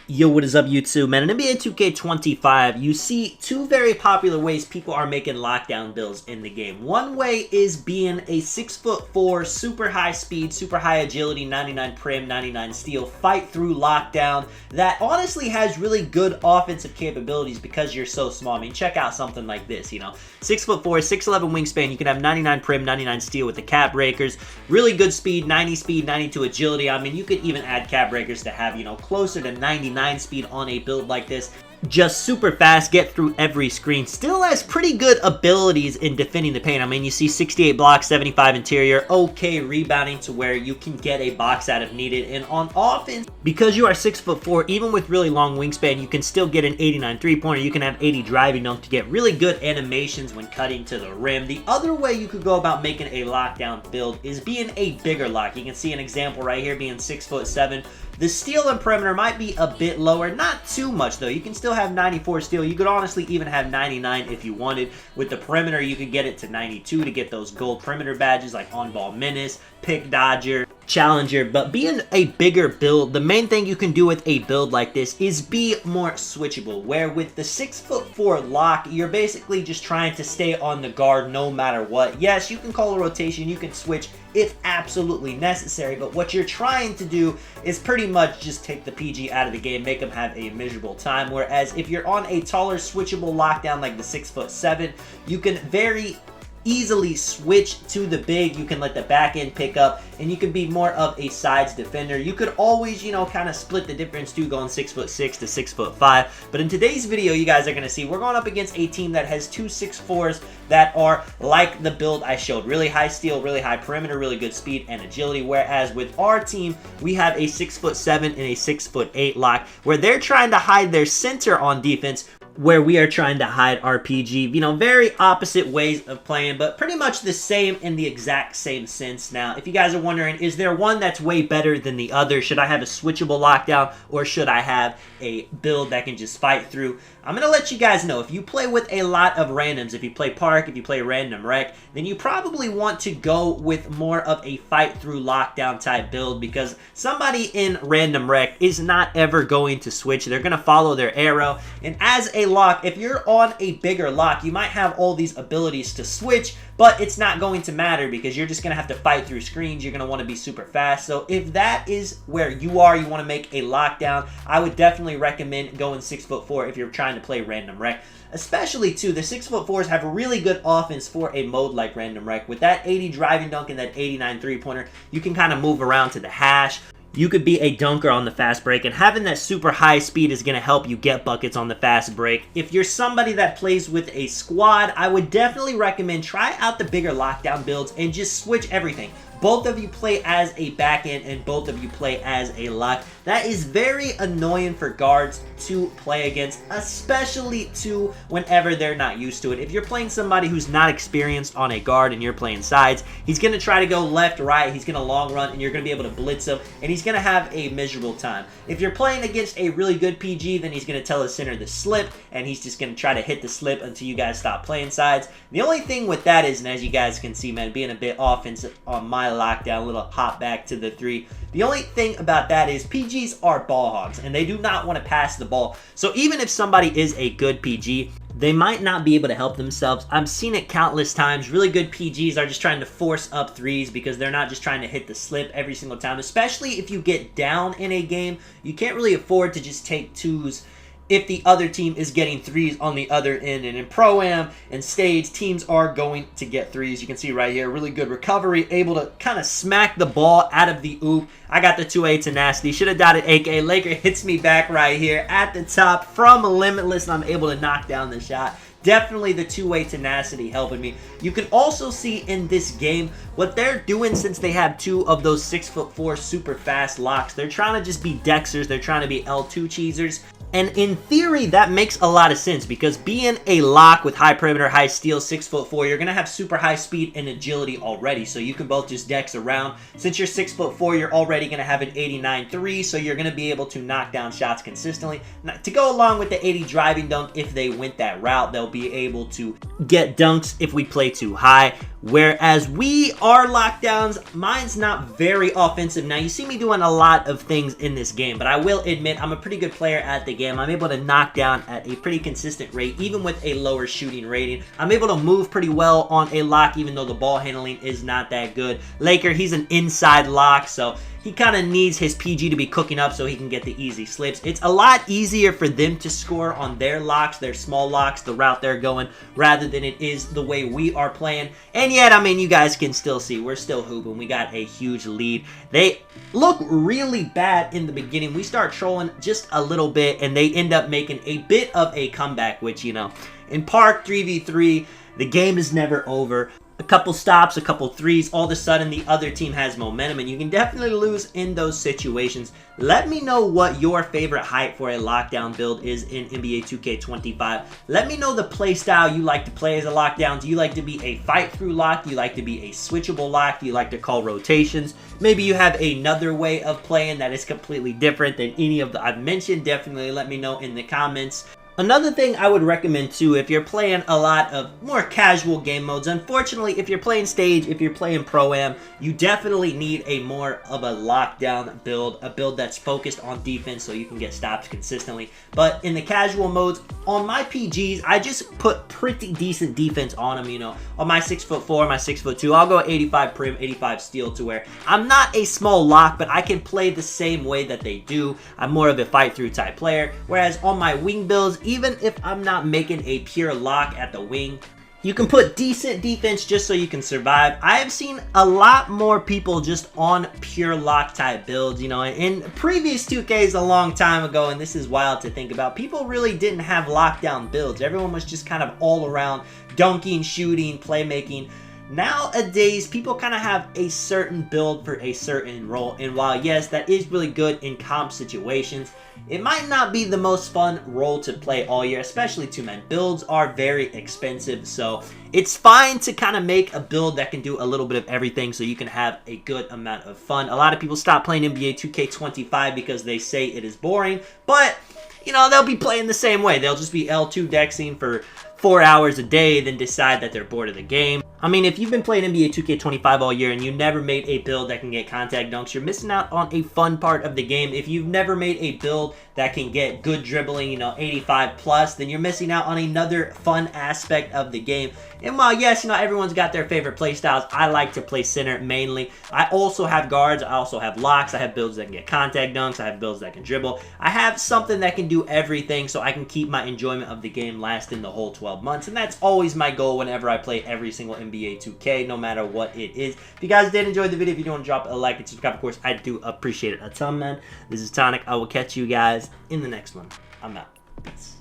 Yo, what is up, YouTube, man? In NBA 2K25, you see two very popular ways people are making lockdown builds in the game. One way is being a 6'4", super high speed, super high agility, 99 prim, 99 steal, fight through lockdown that honestly has really good offensive capabilities because you're so small. I mean, check out something like this, 6'4", 6'11 wingspan, you can have 99 prim, 99 steal with the cap breakers, really good speed, 90 speed, 92 agility. I mean, you could even add cap breakers to have, closer to 99 speed on a build like this. Just super fast, get through every screen. Still has pretty good abilities in defending the paint. I mean, you see 68 blocks, 75 interior, okay rebounding to where you can get a box out if needed. And on offense, because you are 6'4", even with really long wingspan, you can still get an 89 three-pointer. You can have 80 driving dunk to get really good animations when cutting to the rim. The other way you could go about making a lockdown build is being a bigger lock. You can see an example right here being 6'7". The steal and perimeter might be a bit lower, not too much though. You can still have 94 steal. You could honestly even have 99 if you wanted. With the perimeter, you could get it to 92 to get those gold perimeter badges like on-ball menace, pick dodger, challenger. But being a bigger build, the main thing you can do with a build like this is be more switchable, where with the 6'4" lock, you're basically just trying to stay on the guard no matter what. Yes, you can call a rotation, you can switch if absolutely necessary, but what you're trying to do is pretty much just take the PG out of the game, make them have a miserable time. Whereas if you're on a taller switchable lockdown like the 6'7", you can very easily switch to the big. You can let the back end pick up, and you can be more of a sides defender. You could always, kind of split the difference too, going 6'6" to 6'5". But in today's video, you guys are going to see we're going up against a team that has two 6'4s that are like the build I showed. Really high steal, really high perimeter, really good speed and agility. Whereas with our team, we have a 6'7" and a 6'8" lock, where they're trying to hide their center on defense, where we are trying to hide RPG. Very opposite ways of playing, but pretty much the same in the exact same sense. Now, if you guys are wondering, is there one that's way better than the other? Should I have a switchable lockdown, or should I have a build that can just fight through? I'm going to let you guys know. If you play with a lot of randoms, if you play Park, if you play Random Rec, then you probably want to go with more of a fight through lockdown type build, because somebody in Random Rec is not ever going to switch. They're going to follow their arrow. And as a lock, if you're on a bigger lock, you might have all these abilities to switch, but it's not going to matter because you're just going to have to fight through screens. You're going to want to be super fast. So if that is where you are, you want to make a lockdown, I would definitely recommend going 6'4" if you're trying to play Random Rec. Especially too, the 6'4s have a really good offense for a mode like Random Rec. With that 80 driving dunk and that 89 three-pointer, you can kind of move around to the hash. You could be a dunker on the fast break, and having that super high speed is going to help you get buckets on the fast break. If you're somebody that plays with a squad, I would definitely recommend try out the bigger lockdown builds and just switch everything. Both of you play as a back end and both of you play as a lock. That is very annoying for guards to play against, especially too whenever they're not used to it. If you're playing somebody who's not experienced on a guard and you're playing sides, he's going to try to go left, right, he's going to long run, and you're going to be able to blitz him, and he's going to have a miserable time. If you're playing against a really good PG, then he's going to tell his center to slip, and he's just going to try to hit the slip until you guys stop playing sides. The only thing with that is, and as you guys can see, man, being a bit offensive on my lockdown, a little hop back to the three. The only thing about that is PGs are ball hogs, and they do not want to pass the ball. So even if somebody is a good PG, they might not be able to help themselves. I've seen it countless times. Really good PGs are just trying to force up threes because they're not just trying to hit the slip every single time. Especially if you get down in a game, you can't really afford to just take twos if the other team is getting threes on the other end. And in Pro-Am and Stage, teams are going to get threes. You can see right here, really good recovery, able to kind of smack the ball out of the oop. I got the 2A tenacity. Should have dotted AK. Laker hits me back right here at the top from Limitless, and I'm able to knock down the shot. Definitely the 2-way tenacity helping me. You can also see in this game what they're doing since they have two of those 6'4" super fast locks. They're trying to just be Dexers. They're trying to be L2 cheesers. And in theory, that makes a lot of sense because being a lock with high perimeter, high steal, 6'4", you're going to have super high speed and agility already. So you can both just dex around. Since you're 6'4", you're already going to have an 89 3, so you're going to be able to knock down shots consistently. Now, to go along with the 80 driving dunk, if they went that route, they'll be able to get dunks if we play too high. Whereas our lockdowns, mine's not very offensive. Now, you see me doing a lot of things in this game, but I will admit I'm a pretty good player at the game. I'm able to knock down at a pretty consistent rate, even with a lower shooting rating. I'm able to move pretty well on a lock, even though the ball handling is not that good. Laker, he's an inside lock, so he kind of needs his PG to be cooking up so he can get the easy slips. It's a lot easier for them to score on their locks, their small locks, the route they're going, rather than it is the way we are playing. And yet, I mean, you guys can still see we're still hooping. We got a huge lead. They look really bad in the beginning. We start trolling just a little bit, and they end up making a bit of a comeback, which, you know, in Park 3v3, the game is never over. A couple stops, a couple threes, all of a sudden the other team has momentum, and you can definitely lose in those situations. Let me know what your favorite height for a lockdown build is in NBA 2K25. Let me know the play style you like to play as a lockdown. Do you like to be a fight-through lock? Do you like to be a switchable lock? Do you like to call rotations? Maybe you have another way of playing that is completely different than any of the I've mentioned. Definitely let me know in the comments. Another thing I would recommend too, if you're playing a lot of more casual game modes, unfortunately, if you're playing Stage, if you're playing Pro-Am, you definitely need a more of a lockdown build, a build that's focused on defense so you can get stops consistently. But in the casual modes, on my PGs, I just put pretty decent defense on them, you know. On my 6'4", my 6'2", I'll go 85 prim, 85 steal, to where I'm not a small lock, but I can play the same way that they do. I'm more of a fight-through type player, whereas on my wing builds, even if I'm not making a pure lock at the wing, you can put decent defense just so you can survive. I have seen a lot more people just on pure lock type builds, you know, in previous 2Ks a long time ago, and this is wild to think about. People really didn't have lockdown builds. Everyone was just kind of all around dunking, shooting, playmaking. Nowadays, people kind of have a certain build for a certain role, and while yes, that is really good in comp situations, it might not be the most fun role to play all year, especially two-man. Builds are very expensive, so it's fine to kind of make a build that can do a little bit of everything so you can have a good amount of fun. A lot of people stop playing NBA 2K25 because they say it is boring, but, you know, they'll be playing the same way. They'll just be L2 dexing for 4 hours a day, then decide that they're bored of the game. I mean, if you've been playing NBA 2K25 all year and you never made a build that can get contact dunks, you're missing out on a fun part of the game. If you've never made a build that can get good dribbling, you know, 85 plus, then you're missing out on another fun aspect of the game. And while, yes, you know, everyone's got their favorite play styles, I like to play center mainly. I also have guards. I also have locks. I have builds that can get contact dunks. I have builds that can dribble. I have something that can do everything so I can keep my enjoyment of the game lasting the whole 12 months. And that's always my goal whenever I play every single NBA 2K, no matter what it is. If you guys did enjoy the video, if you do want to drop a like and subscribe, of course, I do appreciate it a ton, man. This is Tonic. I will catch you guys in the next one. I'm out. Peace.